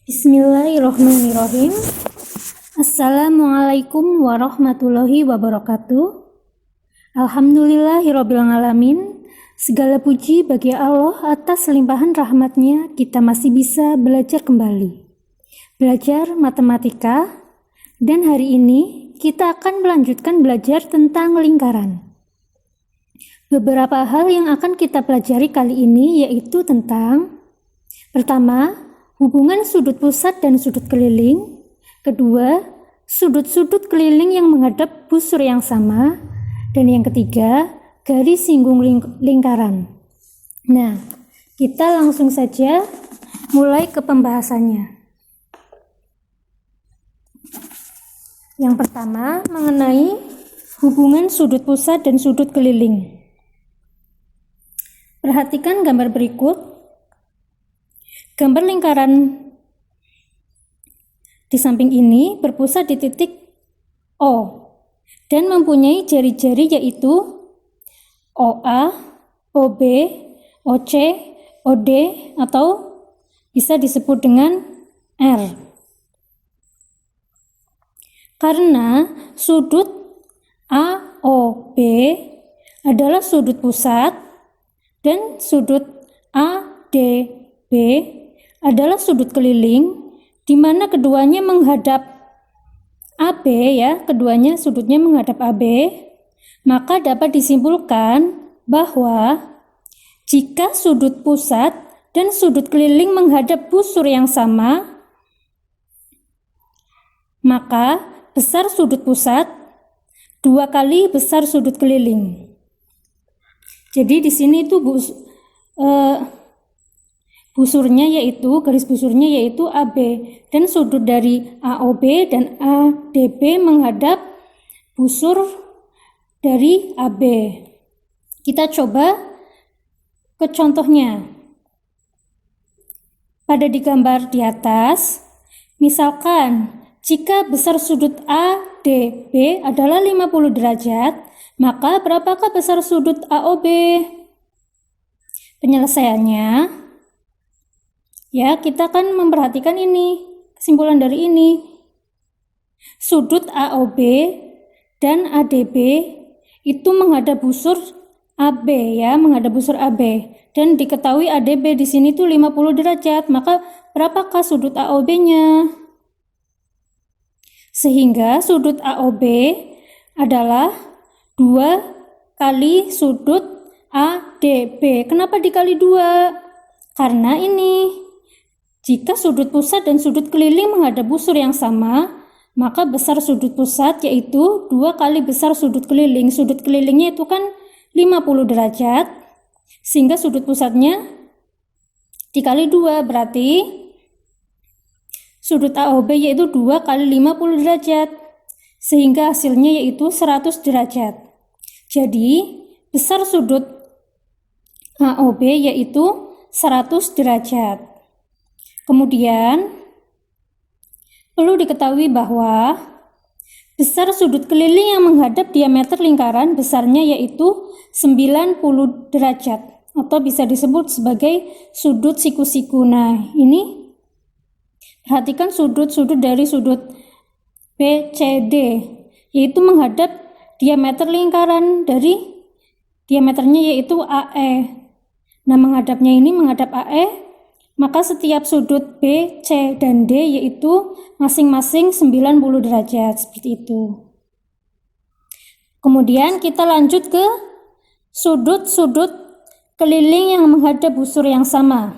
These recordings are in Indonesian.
Bismillahirrahmanirrahim. Assalamualaikum warahmatullahi wabarakatuh. Alhamdulillahirrabbilalamin. Segala puji bagi Allah atas limpahan rahmatnya kita masih bisa belajar kembali. Belajar matematika, dan hari ini kita akan melanjutkan belajar tentang lingkaran. Beberapa hal yang akan kita pelajari kali ini yaitu tentang pertama, hubungan sudut pusat dan sudut keliling. Kedua, sudut-sudut keliling yang menghadap busur yang sama. Dan yang ketiga, garis singgung lingkaran. Nah, kita langsung saja mulai ke pembahasannya. Yang pertama, mengenai hubungan sudut pusat dan sudut keliling. Perhatikan gambar berikut. Gambar lingkaran di samping ini berpusat di titik O dan mempunyai jari-jari yaitu OA, OB, OC, OD atau bisa disebut dengan R. Karena sudut AOB adalah sudut pusat dan sudut ADB adalah sudut keliling, di mana keduanya menghadap AB ya, keduanya sudutnya menghadap AB, maka dapat disimpulkan bahwa jika sudut pusat dan sudut keliling menghadap busur yang sama, maka besar sudut pusat 2 kali besar sudut keliling. Jadi di sini itu busurnya yaitu, garis busurnya yaitu AB, dan sudut dari AOB dan ADB menghadap busur dari AB. Kita coba ke contohnya. Pada di gambar di atas, misalkan jika besar sudut ADB adalah 50 derajat, maka berapakah besar sudut AOB? Penyelesaiannya, ya, kita akan memperhatikan ini, kesimpulan dari ini. Sudut AOB dan ADB itu menghadap busur AB ya, menghadap busur AB. Dan diketahui ADB di sini tuh 50 derajat, maka berapakah sudut AOB-nya? Sehingga sudut AOB adalah 2 kali sudut ADB. Kenapa dikali 2? Karena ini, jika sudut pusat dan sudut keliling menghadap busur yang sama, maka besar sudut pusat yaitu 2 kali besar sudut keliling. Sudut kelilingnya itu kan 50 derajat, sehingga sudut pusatnya dikali 2, berarti sudut AOB yaitu 2 kali 50 derajat, sehingga hasilnya yaitu 100 derajat. Jadi, besar sudut AOB yaitu 100 derajat. Kemudian, perlu diketahui bahwa besar sudut keliling yang menghadap diameter lingkaran besarnya yaitu 90 derajat atau bisa disebut sebagai sudut siku-siku. Nah, ini perhatikan sudut-sudut dari sudut BCD yaitu menghadap diameter lingkaran dari diameternya yaitu AE. Nah, menghadapnya ini menghadap AE, maka setiap sudut B, C, dan D yaitu masing-masing 90 derajat, seperti itu. Kemudian kita lanjut ke sudut-sudut keliling yang menghadap busur yang sama.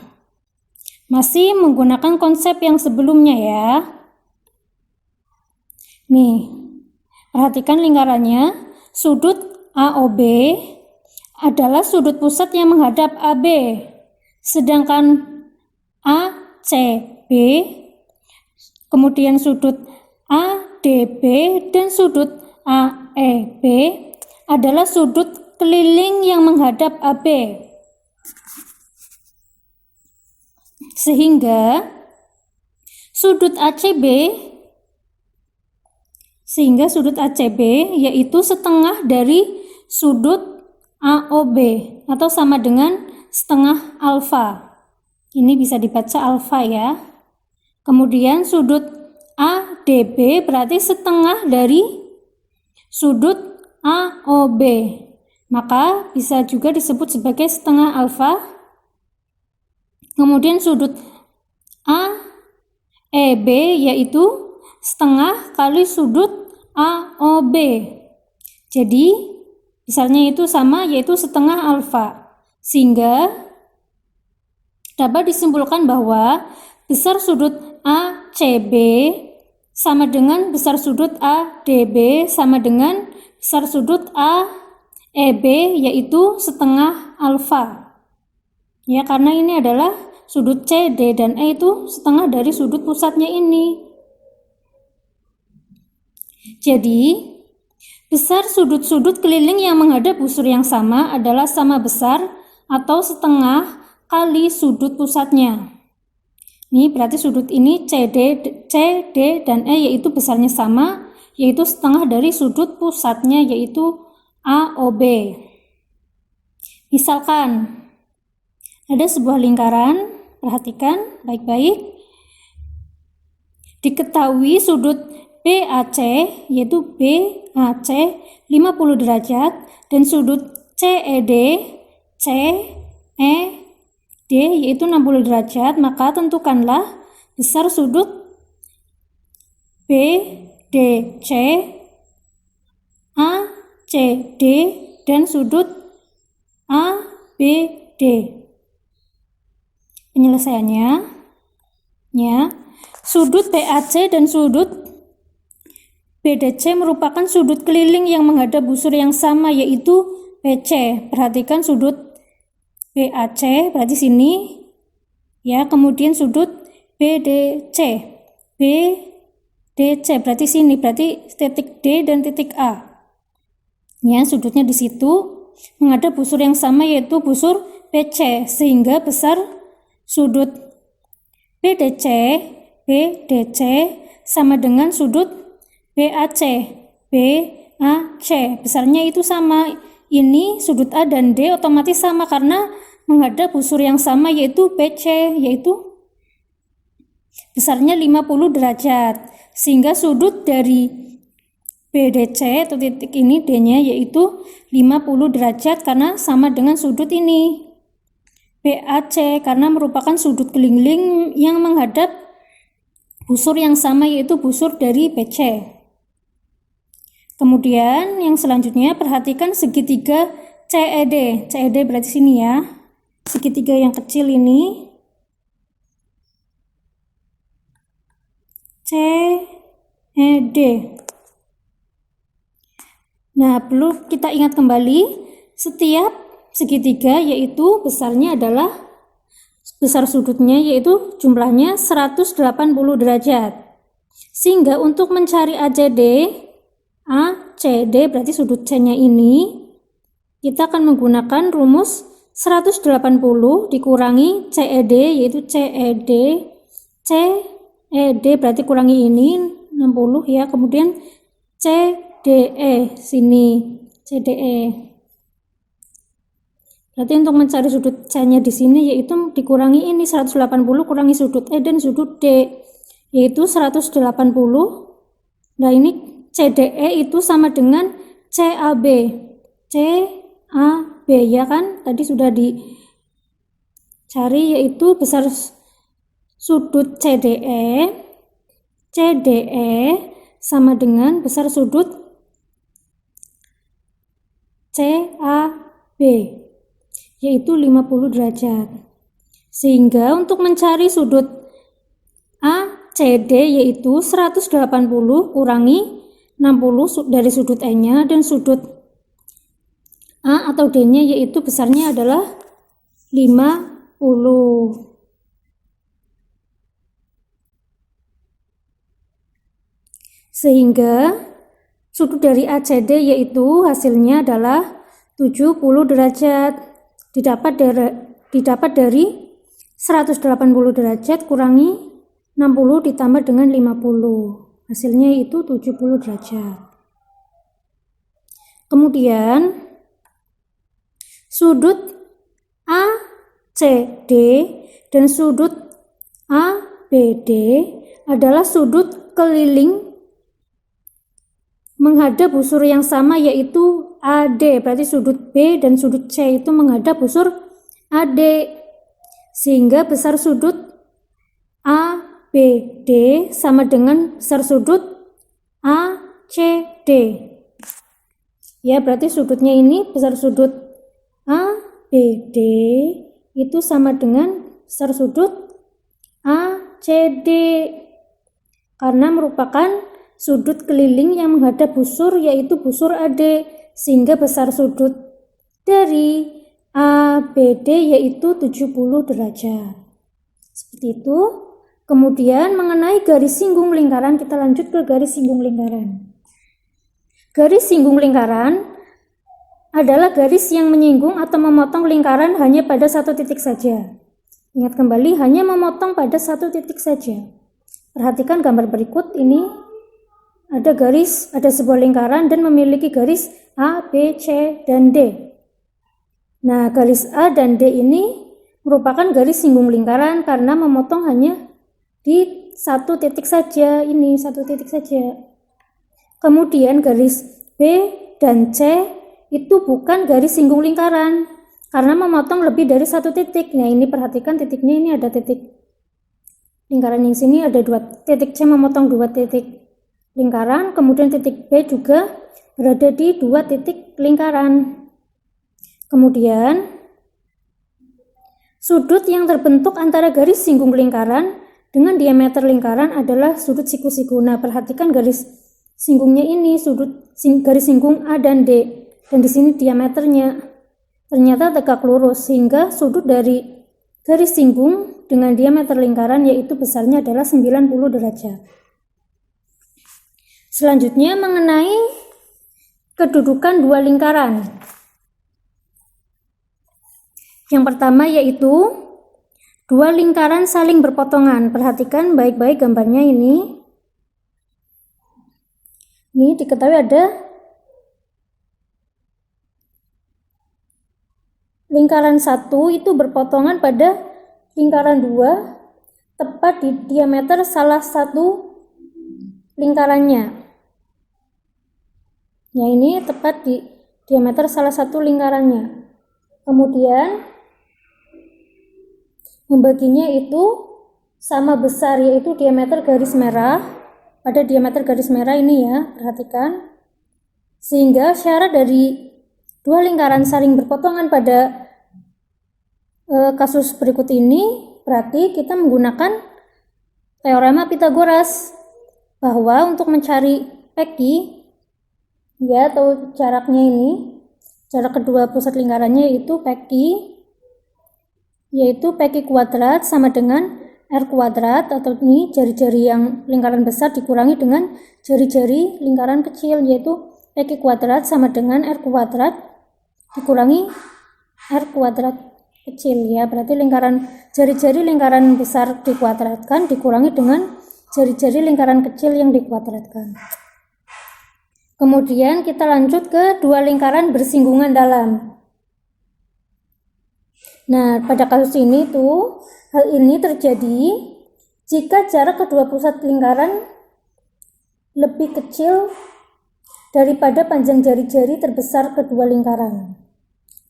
Masih menggunakan konsep yang sebelumnya ya. Nih, perhatikan lingkarannya. Sudut AOB adalah sudut pusat yang menghadap AB, sedangkan ACB, kemudian sudut ADB dan sudut AEB adalah sudut keliling yang menghadap AB. Sehingga sudut ACB yaitu setengah dari sudut AOB atau sama dengan setengah alfa. Ini bisa dibaca alfa ya. Kemudian sudut ADB berarti setengah dari sudut AOB. Maka bisa juga disebut sebagai setengah alfa. Kemudian sudut AEB yaitu setengah kali sudut AOB. Jadi besarnya itu sama, yaitu setengah alfa. Sehingga dapat disimpulkan bahwa besar sudut ACB sama dengan besar sudut ADB sama dengan besar sudut AEB, yaitu setengah alfa. Ya, karena ini adalah sudut CD dan E itu setengah dari sudut pusatnya ini. Jadi, besar sudut-sudut keliling yang menghadap busur yang sama adalah sama besar atau setengah kali sudut pusatnya. Ini berarti sudut ini CD, dan E yaitu besarnya sama, yaitu setengah dari sudut pusatnya yaitu AOB. Misalkan ada sebuah lingkaran, perhatikan baik-baik. Diketahui sudut BAC yaitu BAC 50 derajat dan sudut CED yaitu 60 derajat, maka tentukanlah besar sudut BDC, ACD dan sudut ABD. Penyelesaiannya, ya, sudut BAC dan sudut BDC merupakan sudut keliling yang menghadap busur yang sama yaitu PC. Perhatikan sudut BAC berarti sini, ya, kemudian sudut BDC berarti sini, berarti titik D dan titik A. Ya, sudutnya di situ menghadap busur yang sama yaitu busur PC, sehingga besar sudut BDC sama dengan sudut BAC. Besarnya itu sama. Ini sudut A dan D otomatis sama karena menghadap busur yang sama yaitu PC, yaitu besarnya 50 derajat. Sehingga sudut dari BDC atau titik ini D-nya yaitu 50 derajat karena sama dengan sudut ini. BAC karena merupakan sudut keliling yang menghadap busur yang sama yaitu busur dari PC. Kemudian yang selanjutnya perhatikan segitiga CED. CED berarti sini ya. Segitiga yang kecil ini. CED. Nah, perlu kita ingat kembali, setiap segitiga yaitu besarnya adalah besar sudutnya yaitu jumlahnya 180 derajat. Sehingga untuk mencari ACD berarti sudut C-nya ini, kita akan menggunakan rumus 180 dikurangi CED yaitu CED berarti kurangi ini 60 ya, kemudian CDE sini, CDE. Berarti untuk mencari sudut C-nya di sini yaitu dikurangi ini 180 kurangi sudut E dan sudut D yaitu 180. Nah, ini CDE itu sama dengan CAB. CAB ya kan? Tadi sudah dicari yaitu besar sudut CDE sama dengan besar sudut CAB yaitu 50 derajat. Sehingga untuk mencari sudut ACD yaitu 180 kurangi 60 dari sudut E-nya dan sudut A atau D-nya yaitu besarnya adalah 50. Sehingga sudut dari ACD yaitu hasilnya adalah 70 derajat. Didapat dari 180 derajat kurangi 60 ditambah dengan 50. Hasilnya itu 70 derajat. Kemudian sudut ACD dan sudut ABD adalah sudut keliling menghadap busur yang sama, yaitu AD. Berarti sudut B dan sudut C itu menghadap busur AD, sehingga besar sudut ABD sama dengan besar sudut ACD. Ya, berarti sudutnya ini besar sudut ABD itu sama dengan besar sudut ACD, karena merupakan sudut keliling yang menghadap busur, yaitu busur AD, sehingga besar sudut dari ABD yaitu 70 derajat. Seperti itu. Kemudian mengenai garis singgung lingkaran, kita lanjut ke garis singgung lingkaran. Garis singgung lingkaran adalah garis yang menyinggung atau memotong lingkaran hanya pada satu titik saja. Ingat kembali, hanya memotong pada satu titik saja. Perhatikan gambar berikut ini. Ada sebuah lingkaran dan memiliki garis A, B, C, dan D. Nah, garis A dan D ini merupakan garis singgung lingkaran karena memotong hanya di satu titik saja, ini satu titik saja. Kemudian garis B dan C itu bukan garis singgung lingkaran karena memotong lebih dari satu titik. Nah, ini perhatikan titiknya, ini ada titik lingkaran yang sini ada 2 titik, C memotong 2 titik lingkaran, kemudian titik B juga berada di 2 titik lingkaran. Kemudian sudut yang terbentuk antara garis singgung lingkaran dengan diameter lingkaran adalah sudut siku-siku. Nah, perhatikan garis singgungnya ini, garis singgung A dan D, dan di sini diameternya ternyata tegak lurus, sehingga sudut dari garis singgung dengan diameter lingkaran yaitu besarnya adalah 90 derajat. Selanjutnya mengenai kedudukan dua lingkaran. Yang pertama yaitu dua lingkaran saling berpotongan. Perhatikan baik-baik gambarnya ini. Ini diketahui ada lingkaran 1 itu berpotongan pada lingkaran 2 tepat di diameter salah satu lingkarannya. Ya, ini tepat di diameter salah satu lingkarannya. Kemudian membaginya itu sama besar, yaitu diameter garis merah. Pada diameter garis merah ini ya, perhatikan. Sehingga syarat dari dua lingkaran saling berpotongan pada kasus berikut ini, berarti kita menggunakan teorema Pythagoras, bahwa untuk mencari PQ ya, atau jaraknya ini, jarak kedua pusat lingkarannya yaitu PQ, yaitu PQ kuadrat sama dengan R kuadrat, atau ini jari-jari yang lingkaran besar dikurangi dengan jari-jari lingkaran kecil, yaitu PQ kuadrat sama dengan R kuadrat dikurangi R kuadrat kecil ya. Berarti jari-jari lingkaran besar dikuadratkan dikurangi dengan jari-jari lingkaran kecil yang dikuadratkan. Kemudian kita lanjut ke dua lingkaran bersinggungan dalam. Nah, pada kasus ini tuh, hal ini terjadi jika jarak kedua pusat lingkaran lebih kecil daripada panjang jari-jari terbesar kedua lingkaran.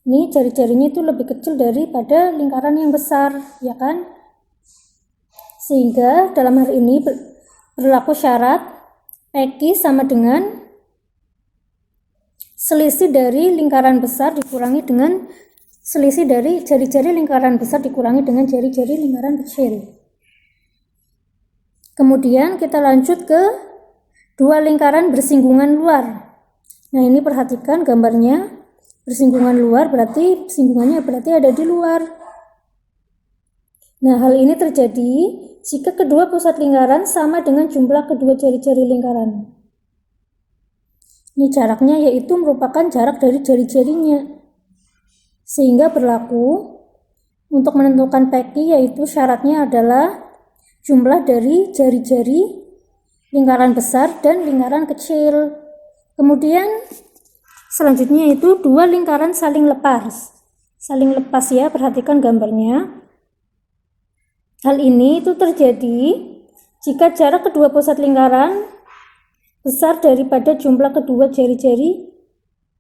Ini jari-jarinya itu lebih kecil daripada lingkaran yang besar, ya kan? Sehingga dalam hal ini berlaku syarat PQ sama dengan selisih dari lingkaran besar dikurangi dengan selisih dari jari-jari lingkaran besar dikurangi dengan jari-jari lingkaran kecil. Kemudian kita lanjut ke dua lingkaran bersinggungan luar. Nah, ini perhatikan gambarnya. Bersinggungan luar berarti singgungannya ada di luar. Nah, hal ini terjadi jika kedua pusat lingkaran sama dengan jumlah kedua jari-jari lingkaran. Ini jaraknya yaitu merupakan jarak dari jari-jarinya. Sehingga berlaku untuk menentukan PQ, yaitu syaratnya adalah jumlah dari jari-jari lingkaran besar dan lingkaran kecil. Kemudian selanjutnya itu dua lingkaran saling lepas. Saling lepas ya, perhatikan gambarnya. Hal ini itu terjadi jika jarak kedua pusat lingkaran besar daripada jumlah kedua jari-jari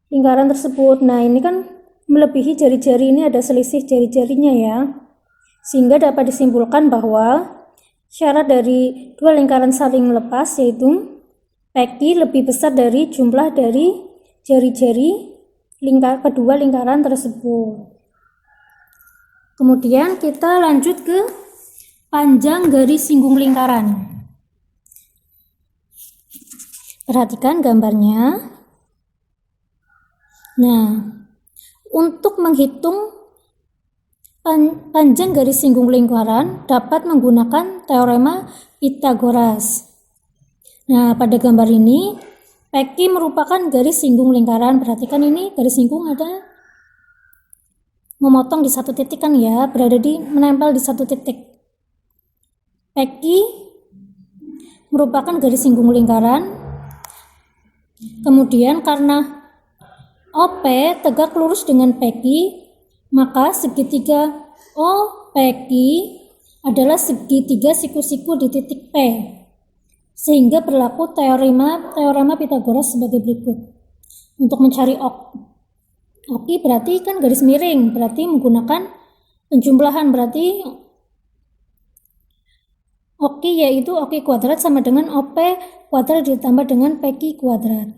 lingkaran tersebut. Nah, ini kan melebihi jari-jari, ini ada selisih jari-jarinya ya. Sehingga dapat disimpulkan bahwa syarat dari dua lingkaran saling lepas yaitu PQ lebih besar dari jumlah dari jari-jari kedua lingkaran tersebut. Kemudian kita lanjut ke panjang garis singgung lingkaran. Perhatikan gambarnya. Nah, untuk menghitung panjang garis singgung lingkaran dapat menggunakan teorema Pythagoras. Nah, pada gambar ini PQ merupakan garis singgung lingkaran. Perhatikan ini garis singgung ada memotong di satu titik kan ya, menempel di satu titik. PQ merupakan garis singgung lingkaran. Kemudian karena OP tegak lurus dengan PQ, maka segitiga OPQ adalah segitiga siku-siku di titik P. Sehingga berlaku teorema Pythagoras sebagai berikut. Untuk mencari OQ berarti kan garis miring, berarti menggunakan penjumlahan, berarti OQ yaitu OQ kuadrat sama dengan OP kuadrat ditambah dengan PQ kuadrat.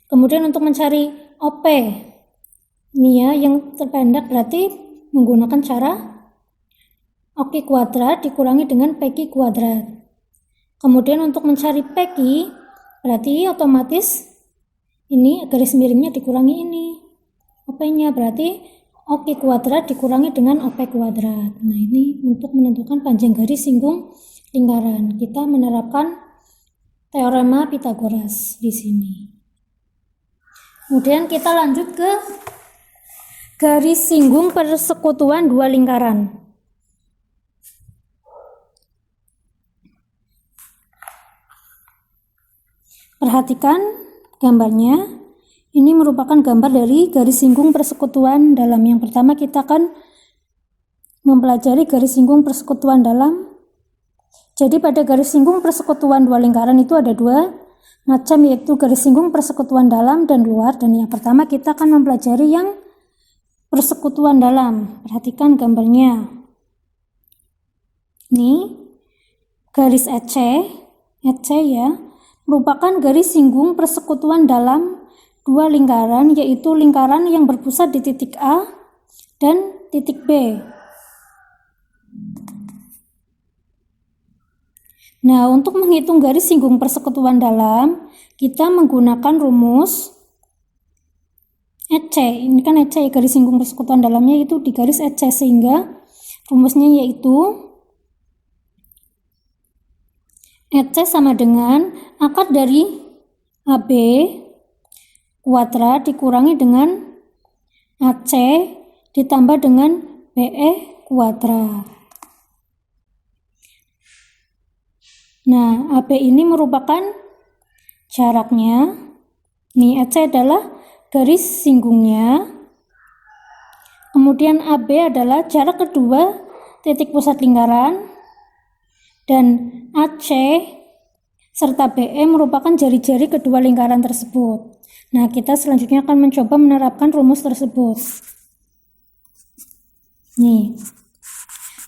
Kemudian untuk mencari OP, ini ya yang terpendek, berarti menggunakan cara OQ kuadrat dikurangi dengan PQ kuadrat. Kemudian untuk mencari PQ, berarti otomatis ini garis miringnya dikurangi ini. OP-nya berarti OQ kuadrat dikurangi dengan OP kuadrat. Nah, ini untuk menentukan panjang garis singgung lingkaran. Kita menerapkan teorema Pythagoras di sini. Kemudian kita lanjut ke garis singgung persekutuan dua lingkaran. Perhatikan gambarnya. Ini merupakan gambar dari garis singgung persekutuan dalam. Yang pertama kita akan mempelajari garis singgung persekutuan dalam. Jadi pada garis singgung persekutuan dua lingkaran itu ada dua macam, yaitu garis singgung persekutuan dalam dan luar. Dan yang pertama kita akan mempelajari yang persekutuan dalam. Perhatikan gambarnya. Ini garis EC ya, merupakan garis singgung persekutuan dalam dua lingkaran, yaitu lingkaran yang berpusat di titik A dan titik B. Nah, untuk menghitung garis singgung persekutuan dalam, kita menggunakan rumus EC. Ini kan EC, garis singgung persekutuan dalamnya itu di garis EC, sehingga rumusnya yaitu EC sama dengan akar dari AB kuadrat dikurangi dengan AC ditambah dengan BE kuadrat. Nah, AB ini merupakan jaraknya. Nih, AC adalah garis singgungnya. Kemudian AB adalah jarak kedua titik pusat lingkaran. Dan AC serta BE merupakan jari-jari kedua lingkaran tersebut. Nah, kita selanjutnya akan mencoba menerapkan rumus tersebut. Nih,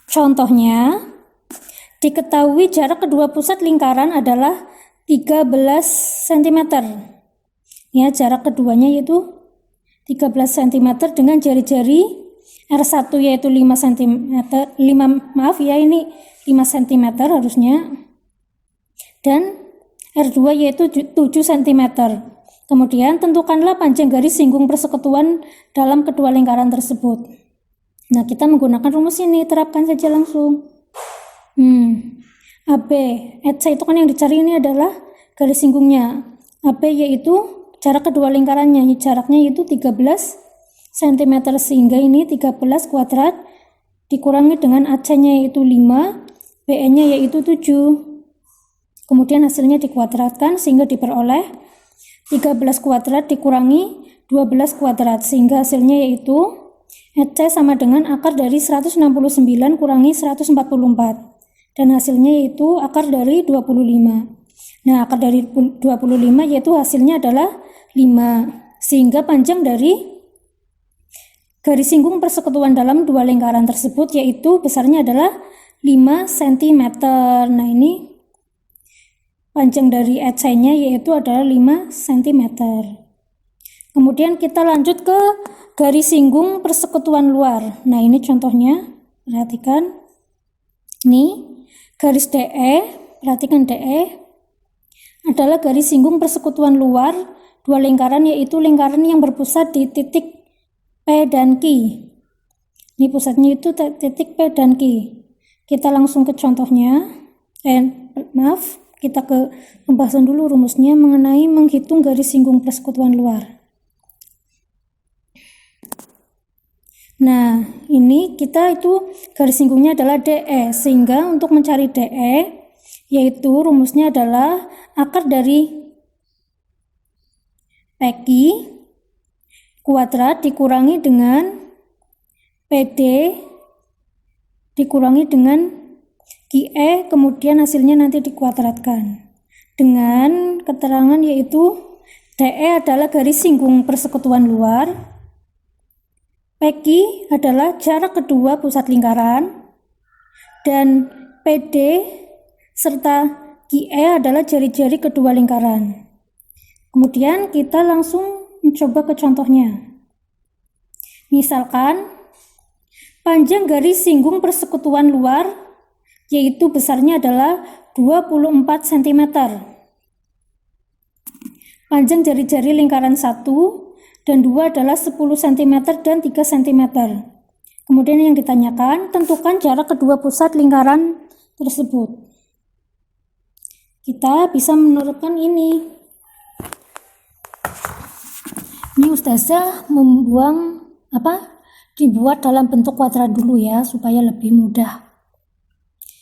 contohnya, diketahui jarak kedua pusat lingkaran adalah 13 cm. Ya, jarak keduanya yaitu 13 cm dengan jari-jari R1 yaitu 5 cm, 5 cm harusnya. Dan R2 yaitu 7 cm. Kemudian tentukanlah panjang garis singgung persekutuan dalam kedua lingkaran tersebut. Nah, kita menggunakan rumus ini, terapkan saja langsung. AB, EC itu kan yang dicari ini adalah garis singgungnya. AB yaitu jarak kedua lingkarannya, jaraknya yaitu 13 cm, sehingga ini 13 kuadrat dikurangi dengan AC-nya yaitu 5, BE-nya yaitu 7. Kemudian hasilnya dikuadratkan sehingga diperoleh 13 kuadrat dikurangi 12 kuadrat, sehingga hasilnya yaitu EC sama dengan akar dari 169 kurangi 144. dan hasilnya yaitu akar dari 25. Nah, akar dari 25 yaitu hasilnya adalah 5, sehingga panjang dari garis singgung persekutuan dalam dua lingkaran tersebut yaitu besarnya adalah 5 cm. Nah, ini panjang dari HC-nya yaitu adalah 5 cm. Kemudian kita lanjut ke garis singgung persekutuan luar. Nah, ini contohnya, perhatikan. Ini garis DE, perhatikan DE adalah garis singgung persekutuan luar dua lingkaran yaitu lingkaran yang berpusat di titik P dan Q. Ini pusatnya itu titik P dan Q. Kita langsung ke contohnya. Kita ke pembahasan dulu rumusnya mengenai menghitung garis singgung persekutuan luar. Nah, ini kita itu garis singgungnya adalah DE, sehingga untuk mencari DE yaitu rumusnya adalah akar dari PQ kuadrat dikurangi dengan PD dikurangi dengan QE, kemudian hasilnya nanti dikuadratkan dengan keterangan yaitu DE adalah garis singgung persekutuan luar, PQ adalah jarak kedua pusat lingkaran, dan PD serta QE adalah jari-jari kedua lingkaran. Kemudian kita langsung mencoba ke contohnya. Misalkan panjang garis singgung persekutuan luar yaitu besarnya adalah 24 cm. Panjang jari-jari lingkaran 1 dan 2 adalah 10 cm dan 3 cm. Kemudian yang ditanyakan, tentukan jarak kedua pusat lingkaran tersebut. Kita bisa menerapkan ini. Ini Ustazah dibuat dalam bentuk kuadrat dulu ya, supaya lebih mudah.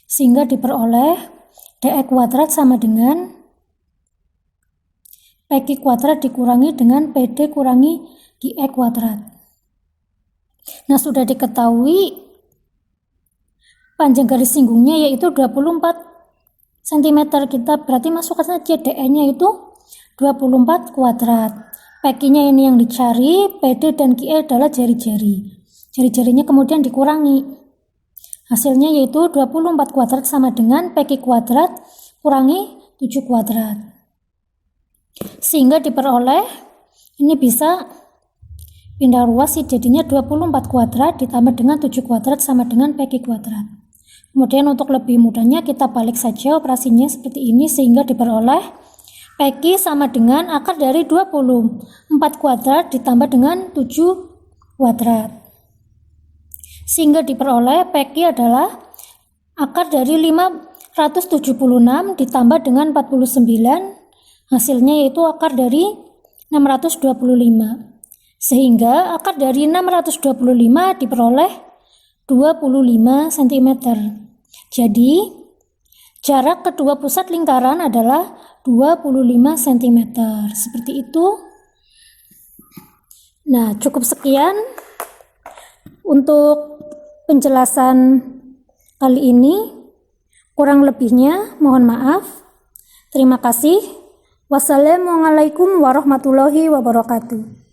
Sehingga diperoleh DE kuadrat sama dengan PQ kuadrat dikurangi dengan PD kurangi QE kuadrat. Nah, sudah diketahui panjang garis singgungnya yaitu 24 cm. Kita berarti masukkan saja DE-nya itu 24 kuadrat. PQ-nya ini yang dicari, PD dan QE adalah jari-jari. Jari-jarinya kemudian dikurangi. Hasilnya yaitu 24 kuadrat sama dengan PQ kuadrat kurangi 7 kuadrat. Sehingga diperoleh ini bisa pindah ruas sih, jadinya 24 kuadrat ditambah dengan 7 kuadrat sama dengan PQ kuadrat. Kemudian untuk lebih mudahnya kita balik saja operasinya seperti ini sehingga diperoleh PQ sama dengan akar dari 24 kuadrat ditambah dengan 7 kuadrat. Sehingga diperoleh PQ adalah akar dari 576 ditambah dengan 49, hasilnya yaitu akar dari 625. Sehingga akar dari 625 diperoleh 25 cm. Jadi jarak kedua pusat lingkaran adalah 25 cm. Seperti itu. Nah, cukup sekian untuk penjelasan kali ini. Kurang lebihnya mohon maaf. Terima kasih. Wassalamualaikum warahmatullahi wabarakatuh.